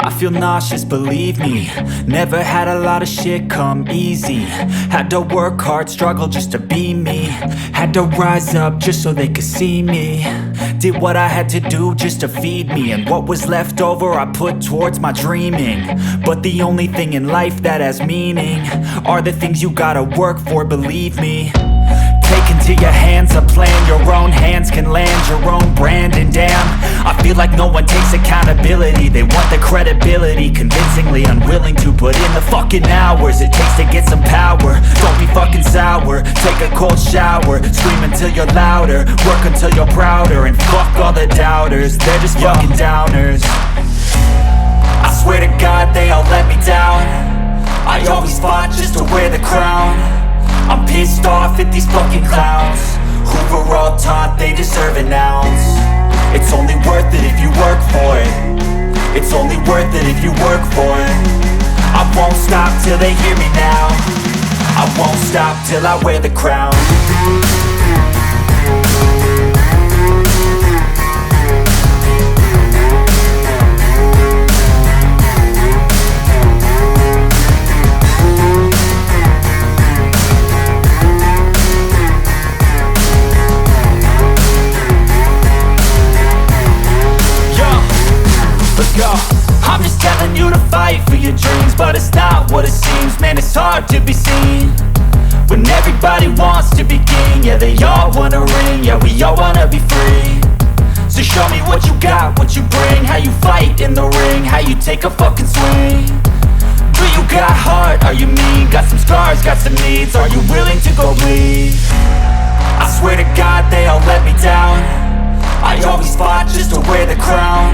I feel nauseous, believe me. Never had a lot of shit come easy. Had to work hard, struggle just to be me. Had to rise up just so they could see me. Did what I had to do just to feed me, and what was left over I put towards my dreaming. But the only thing in life that has meaning are the things you gotta work for, believe me. Take into your hands a plan, your own hands can land your own brand. And damn, I feel like no one takes accountability. They want the credibility, convincingly unwilling to put in the fucking hours it takes to get some power. Don't be fucking sour, take a cold shower, scream until you're louder, work until you're prouder. And fuck all the doubters, they're just fucking downers. I swear to God they all let me down. I always fought just to wear the crown. I'm pissed off at these fucking clowns who were all taught they deserve an ounce. It's only worth it if you work for it. It's only worth it if you work for it. I won't stop till they hear me now. I won't stop till I wear the crown. I'm just telling you to fight for your dreams, but it's not what it seems. Man, it's hard to be seen when everybody wants to be king. Yeah, they all wanna ring, yeah, we all wanna be free. So show me what you got, what you bring, how you fight in the ring, how you take a fucking swing. Do you got heart, are you mean? Got some scars, got some needs, are you willing to go bleed? I swear to God they all let me down. I always fought just to wear the crown.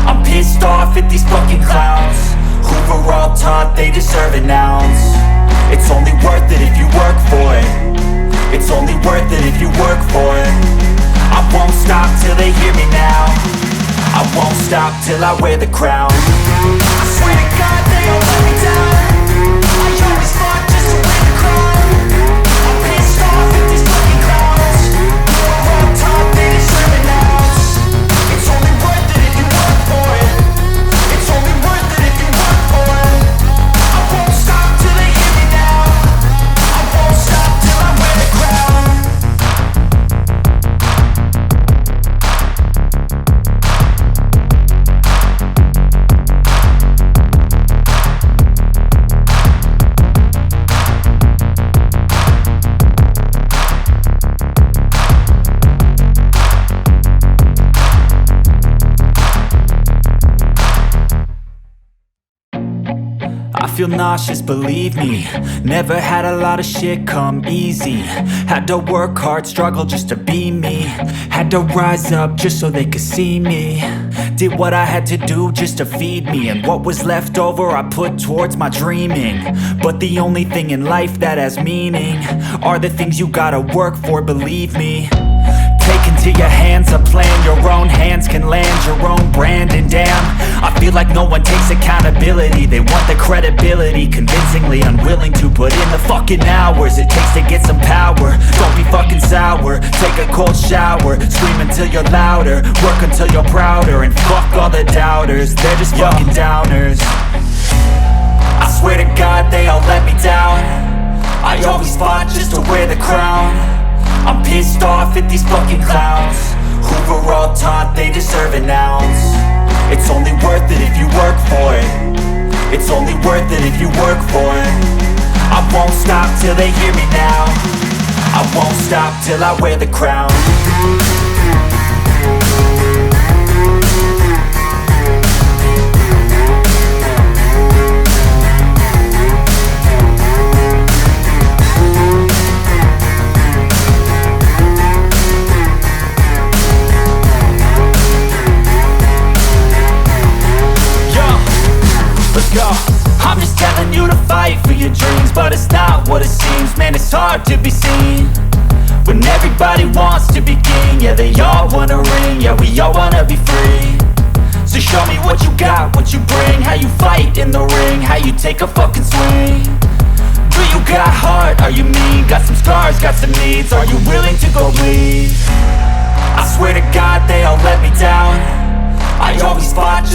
I'm pissed off at these fucking clowns who were all taught they deserve an ounce. It's only worth it if you work for it. It's only worth it if you work for it. I won't stop till they hear me now. I won't stop till I wear the crown. I swear to God they all let me down. I always fought just to wear the crown. I'm pissed off at these fucking clowns who were all taught they deserve an ounce. It's only worth it if you work for it. It's only worth it if you work for it. I won't stop till they hear me now. I won't stop till I wear the crown. I feel nauseous, believe me. Never had a lot of shit come easy. Had to work hard, struggle just to be me. Had to rise up just so they could see me. Did what I had to do just to feed me, and what was left over I put towards my dreaming. But the only thing in life that has meaning are the things you gotta work for, believe me. Take into your hands a plan, your own hands can land your own brand. And damn, I feel like no one takes accountability. They want the credibility, convincingly unwilling to put in the fucking hours it takes to get some power. Don't be fucking sour, take a cold shower, scream until you're louder, work until you're prouder. And fuck all the doubters, they're just fucking downers. I swear to God they all let me down. I always fought just to wear the crown. I'm pissed off at these fucking clowns who were all taught they deserve an ounce. It's only worth it if you work for it. It's only worth it if you work for it. I won't stop till they hear me now. I won't stop till I wear the crown. I'm just telling you to fight for your dreams, but it's not what it seems. Man, it's hard to be seen when everybody wants to be king. Yeah, they all wanna ring, yeah, we all wanna be free. So show me what you got, what you bring, how you fight in the ring, how you take a fucking swing. Do you got heart, are you mean? Got some scars, got some needs, are you willing to go bleed? I swear to God they all let me down. I always fought